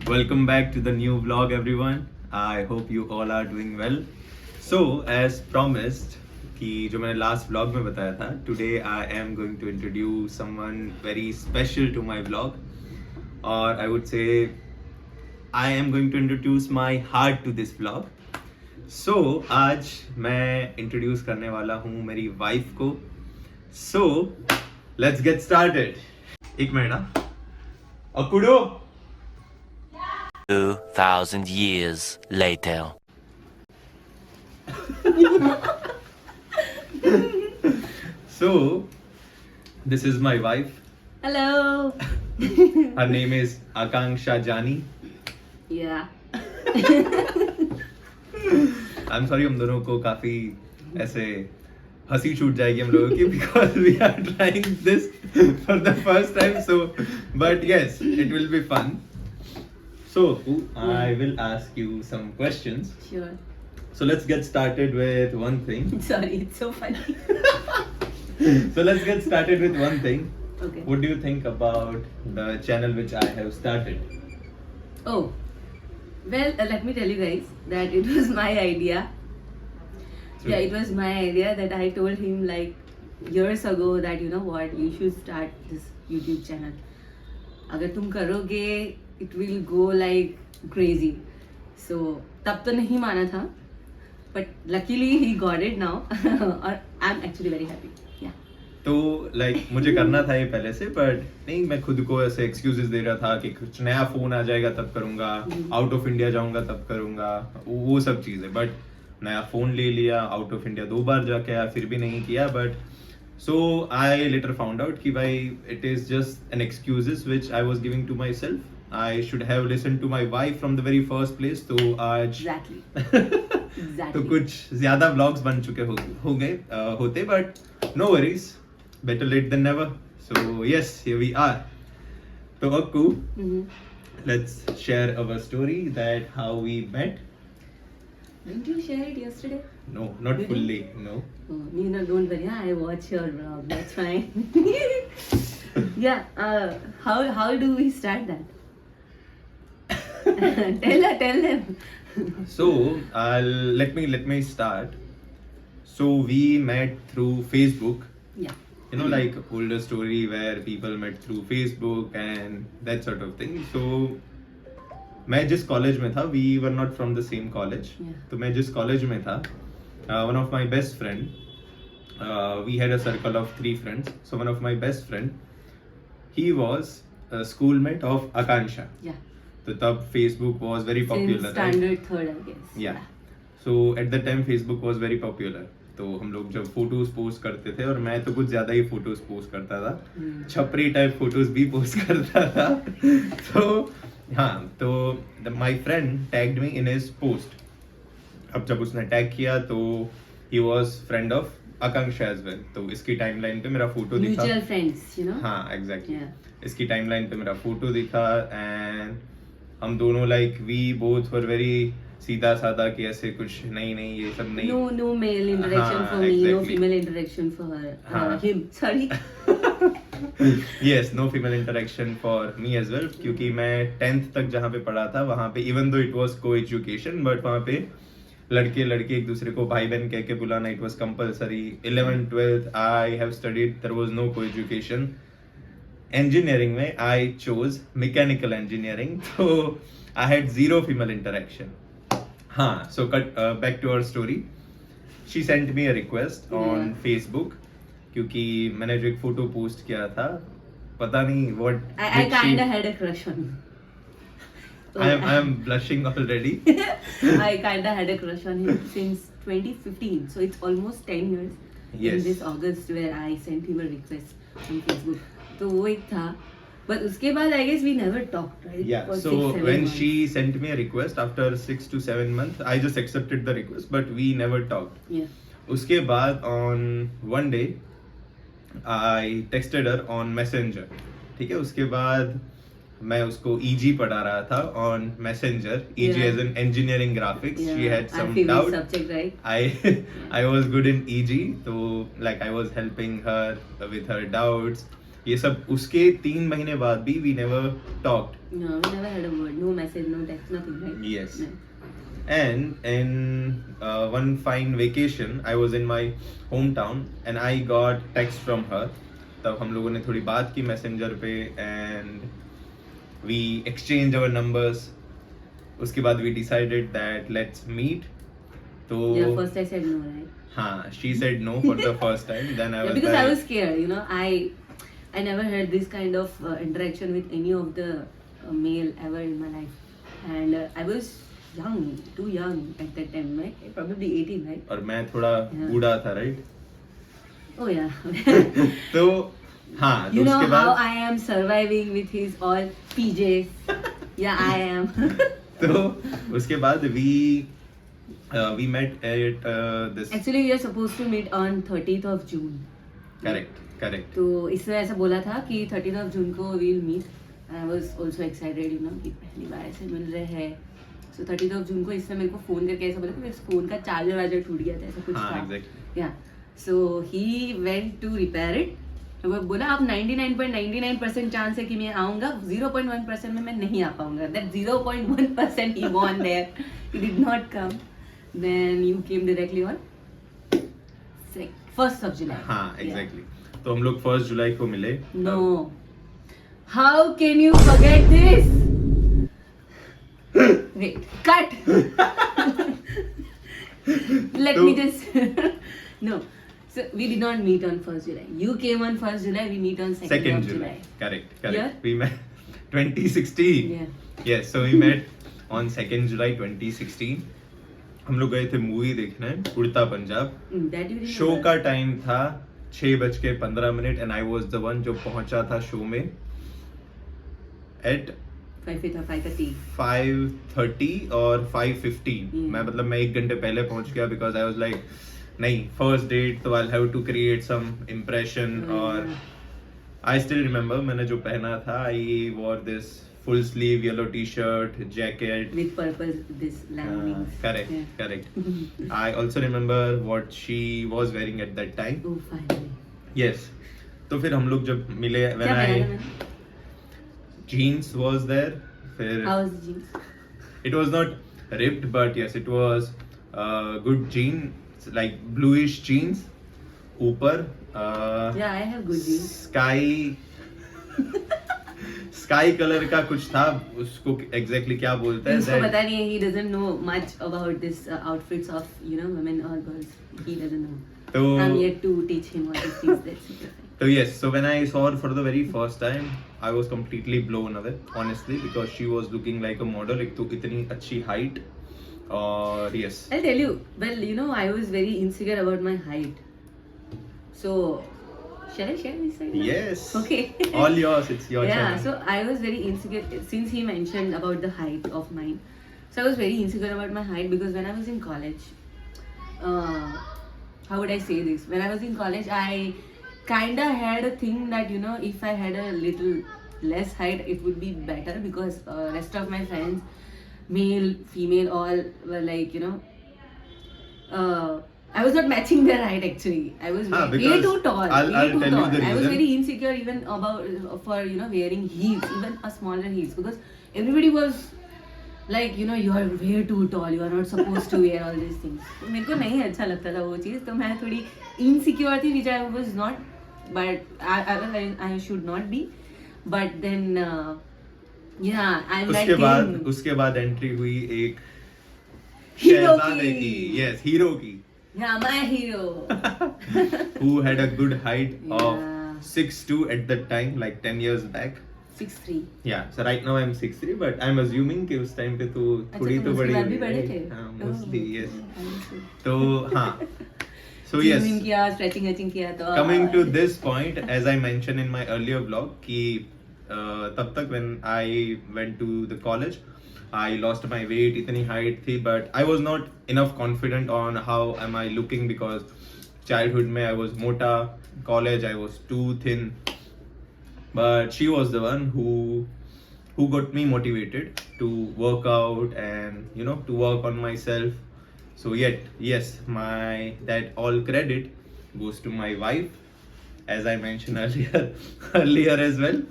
Welcome back to the new vlog, everyone. I hope you all are doing well. So, as promised, कि जो मैंने last vlog में बताया था, today I am going to introduce someone very special to my vlog, or I would say I am going to introduce my heart to this vlog. So, आज मैं introduce करने वाला हूँ मेरी wife को. So, let's get started. एक minute. Akudo. 2,000 years later. So, this is my wife. Hello. Her name is Akanksha Jani. Yeah. I'm sorry हम दोनों को काफी ऐसे हंसी छूट जाएगी हम लोगों की because we are trying this for the first time. So, but yes, it will be fun. So, I will ask you some questions. Sure. So let's get started with one thing. Sorry, it's so funny. So let's get started with one thing. Okay. What do you think about the channel which I have started? Oh. Well, let me tell you guys that it was my idea. True. Yeah, it was my idea that I told him like years ago that you know what, you should start this YouTube channel. अगर तुम करोगे, it will go like crazy. So तब तो नहीं माना था, but luckily he got it now. और I'm actually very happy. Yeah. तो लाइक मुझे करना था ये पहले से बट नहीं मैं खुद को ऐसे एक्सक्यूजेस दे रहा था कि कुछ नया फोन आ जाएगा तब करूंगा आउट ऑफ इंडिया जाऊंगा तब करूंगा वो सब चीजें बट नया फोन ले लिया आउट ऑफ इंडिया 2 बार जाके आया फिर भी नहीं किया but so I later found out कि भाई it is just an excuses which I was giving to myself I should have listened to my wife from the very first place. तो आज Exactly. तो कुछ ज्यादा vlogs बन चुके हो गए होते but no worries, better late than never. So yes, here we are. तो Akku, let's share our story that how we met. Didn't you share it yesterday? No, not You fully. No. Oh, Nina, don't worry. I watch your vlog. That's fine. Yeah. How do we start that? Tell them. So let me start. So we met through Facebook. Yeah. You know, like older story where people met through Facebook and that sort of thing. So मैं जिस college में था we were not from the same college. Yeah. तो मैं जिस college में था one of my best friend we had a circle of 3 friends. So one of my best friend he was a schoolmate of Akanksha. Yeah. तो तब Facebook was very popular. Since standard third, I guess. Yeah. So at that time Facebook was very popular. तो हम लोग जब photos post करते थे और मैं तो कुछ ज्यादा ही फोटोज पोस्ट करता था छपरी टाइप फोटोज भी पोस्ट करता था तो हाँ तो my friend tagged me in his post अब जब उसने टैग किया तो he was friend of Akanksha as well तो इसकी टाइमलाइन पे मेरा फोटो दिखा Mutual friends, you know. हाँ एग्जैक्टली Yeah. इसकी टाइमलाइन पे मेरा फोटो दिखा एंड हम दोनों like we both were very सीधा साधा कि ऐसे कुछ नहीं ये सब नहीं No male interaction हाँ, for me. No exactly. female interaction for her. हाँ. Him. Sorry. yes no female interaction for me as well क्योंकि मैं 10th तक जहाँ पे पढ़ा था वहाँ पे even though it was co-education but वहाँ पे लड़के एक दूसरे को भाई बहन कह के बुलाना it was compulsory 11th 12th I have studied there was no co-education engineering में I chose mechanical engineering so I had zero female interaction हाँ so cut back to our story she sent me a request on Facebook क्योंकि मैंने जो एक photo post किया था पता नहीं what I kind of had a crush on him. I am blushing already. I kind of had a crush on him since 2015. So it's almost 10 years. Yes. In this August where I sent him a request on Facebook. तो वो एक था. But उसके बाद I guess we never talked, right? Yeah. For So 6-7 when months. she sent me a request after 6 to 7 months, I just accepted the request, but we never talked. Yeah. उसके बाद on one day, I texted her on Messenger. ठीक है उसके बाद मैं उसको EG पढ़ा रहा था on Messenger. EG Yeah. as in engineering graphics. Yeah. She had some Our favorite doubt. subject, right? I was good in EG, so like I was helping her with her doubts. ये सब उसके 3 महीने बाद भी we never talked. No, we never had a word. No message, no text, nothing, right? Yes. No. And in one fine vacation, I was in my hometown and I got text from her. तब हम लोगों ने थोड़ी बात की messenger पे and we exchanged our numbers. उसके बाद we decided that let's meet. तो Yeah, first I said no, right? हाँ, she said no for the first time. Then I Yeah, was because I like, was scared, you know. I never had this kind of interaction with any of the male ever in my life, and I was young, too young at that time, right? Probably 18, right? और मैं थोड़ा Yeah. बूढ़ा था, right? Oh yeah. तो हाँ, तो You know उसके how बाद I am surviving with his all PJs. Yeah, I am. तो उसके बाद we met at this. Actually, we are supposed to meet on 30th of June. Correct. तो इसने ऐसा बोला था कि 30th of June को we'll meet. I was also excited, you know, कि पहली बार ऐसे मिल रहे हैं. So 30th of June को इसने मेरे को फोन करके ऐसा बोला कि मेरे फोन का चार्जर टूट गया था, ऐसा कुछ हाँ, था. exactly. Yeah. So he went to repair it. वो बोला अब 99.99% चांस है कि मैं आऊंगा, 0.1% में मैं नहीं आ पाऊंगा. That 0.1% he won there. He did not come. Then you came directly on 1st of July. हाँ, exactly. तो हम लोग 1 जुलाई को मिले. Yeah. No. How can you forget this? Wait, cut. Let me just. No. So we did not meet on 1st July. You came on 1st July. We meet on 2nd of July. Correct. Yeah? We met 2016. Yeah. Yes, so we met on 2nd July 2016. हम लोग गए थे movie देखने उड़ता Punjab. That you remember. Show का time था 6:15 and I was the one जो पहुंचा था शो में एट 5:30. 5:30 और 5:15. मैं मतलब मैं 1 घंटे पहले पहुंच गया बिकॉज आई वाज लाइक नहीं फर्स्ट डेट तो I have to create some impression. और आई स्टिल रिमेम्बर मैंने जो पहना था I wore this full sleeve yellow t-shirt, jacket. With purpose, this landings. Correct, Yeah. correct. I also remember what she was wearing at that time. Oh, finally. Yes. तो फिर हम लोग जब मिले when क्या I पहना था मैंने? jeans was there. फिर How was the jeans? it was not ripped but yes it was good jeans like bluish jeans. ऊपर Yeah, I have good jeans. Sky colour का कुछ था उसको एग्जैक्टली क्या बोलते हैं उसको पता नहीं है. He doesn't know much about this outfits of women or girls. He doesn't know. तो I'm yet to teach him all these things. That's it. So yes, so when I saw her for the very first time, I was completely blown away, honestly, because she was looking like a model. एक तो इतनी अच्छी height, और yes. I'll tell you. Well, I was very insecure about my height. So, shall I share this right now? Yes. Okay. All yours. It's your Yeah. channel. So I was very insecure since he mentioned about the height of mine. So I was very insecure about my height because when I was in college, how would I say this? When I was in college, I kinda had a thing that if I had a little less height, it would be better because rest of my friends, male, female, all were like I was not matching their height actually. I was way because too tall. I'll way too tell you tall. the I was reason. very insecure even about for wearing heels, even a smaller heels, because everybody was like you are way too tall. You are not supposed to wear all these things. तो मेरे को नहीं अच्छा लगता था वो चीज़, तो मैं थोड़ी insecure थी, which I was not, but I should not be. But then yeah, I'm like उसके बाद एंट्री हुई एक हीरो शहजादे की. Yes, हीरो की. Yeah, my hero. Who had a good height of Yeah. 6'2" at that time, like 10 years back. 6'3". Yeah, so right now I'm 6'3", but I'm assuming कि उस time पे तो थोड़ी तो बड़ी भी बड़े थे. हाँ, mostly yes. Oh. तो हाँ, so yes. Gym किया, stretching किया तो. Coming to this point, as I mentioned in my earlier vlog, कि तब तक when I went to the college, I lost my weight, इतनी height थी, but I was not enough confident on how am I looking because childhood में I was मोटा, college I was too thin, but she was the one who got me motivated to work out and to work on myself. So yes, that all credit goes to my wife as I mentioned earlier as well.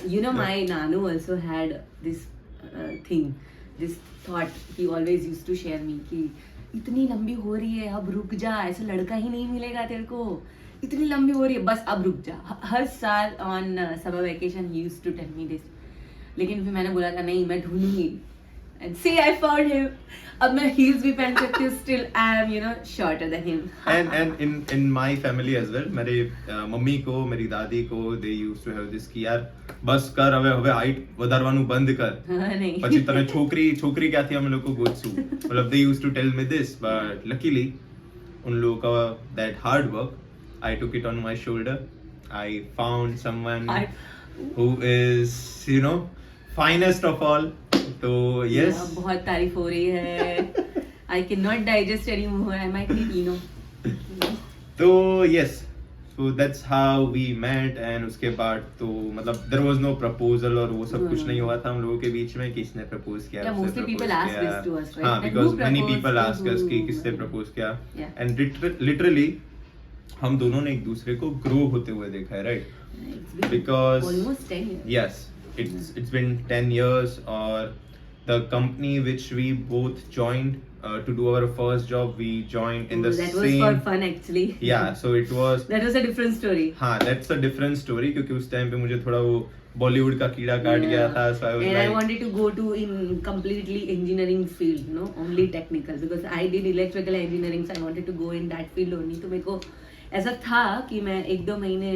You know, my Nanu also had this thing, this thought. He always used to share me कि इतनी लंबी हो रही है, अब रुक जा, ऐसा लड़का ही नहीं मिलेगा तेरे को, इतनी लंबी हो रही है, बस अब रुक जा. हर साल on summer vacation he used to tell me this. लेकिन फिर मैंने बोला था नहीं, मैं ढूंढूंगी. And see, I found him. अब मैं heels भी पहन सकती हूँ, still I am, you know, shorter than him. And in my family as well, मेरे मम्मी को, मेरी दादी को, they used to have this कि यार बस कर, હવે હાઈટ વધારવાનું બંધ કર. नहीं. પછી તને છોકરી ક્યાંથી અમે લોકો ગોતશું. મતલબ they used to tell me this, but luckily उन लोगों का that hard work, I took it on my shoulder. I found someone who is, you know, finest of all. तो yes. Yeah, बहुत तारीफ हो रही है. I cannot digest anymore. I might need Eno. तो yes, so that's how we met. And उसके बाद तो मतलब there was no proposal और वो सब कुछ नहीं हुआ था हम लोगों के बीच में कि किसने propose किया. Yeah, mostly people ask this to us, right? हाँ, Like, because who many proposed people to ask us whom? कि किसने propose किया. Yeah. And literally हम दोनों ने एक दूसरे को grow होते हुए देखा है, right? It's been Because almost 10 years. yes, it's been 10 years. Or the company which we both joined to do our first job, we joined in the That same. was for fun actually. Yeah, so it was. That was a different story. हाँ, that's a different story क्योंकि उस time पे मुझे थोड़ा वो बॉलीवुड का कीड़ा काट Yeah. गया था. So I was And I like, wanted to go to in completely engineering field, you know, only technical, because I did electrical engineering, so I wanted to go in that field only. तो मेरे को ऐसा था कि मैं 1-2 महीने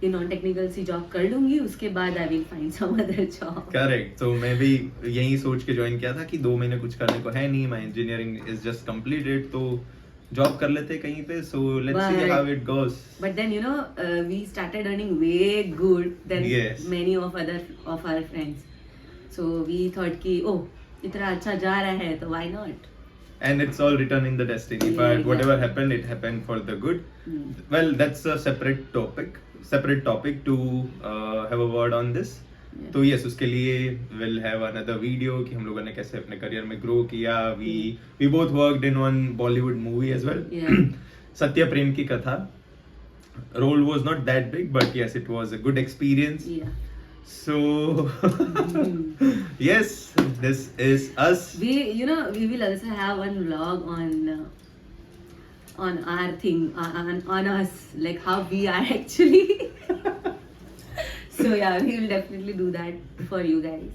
ये non technical सी job कर लूंगी, उसके बाद I will find some other job. Correct. तो मैं भी यही सोच के ज्वाइन किया था कि 2 महीने कुछ करने को है नहीं, my engineering is just completed, तो जॉब कर लेते कहीं पे. So let's see how it goes. But then, you know, we started earning way good than Yes. many of our friends. So we thought कि oh, इतना अच्छा जा रहा है तो why not? And it's all written in the destiny. Yeah, But whatever exactly. happened, it happened for the good. Hmm. Well, that's a separate topic to have a word on this. Yeah. तो yes, उसके लिए we'll have another video कि हम लोगों ने कैसे अपने career में grow किया. We both worked in one Bollywood movie as well. Yeah. सत्य प्रेम की कथा. Role was not that big, but yes, it was a good experience. Yeah. So yes, this is us. We, you know, we will also have one vlog on our thing, on us, like how we are actually. So yeah, we will definitely do that for you guys.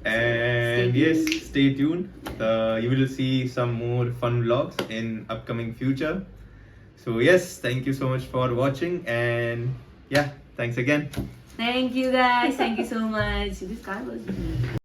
And Stay yes, tuned. stay tuned. You will see some more fun vlogs in upcoming future. So yes, thank you so much for watching, and yeah, thanks again. Thank you guys. Thank you so much. This car was.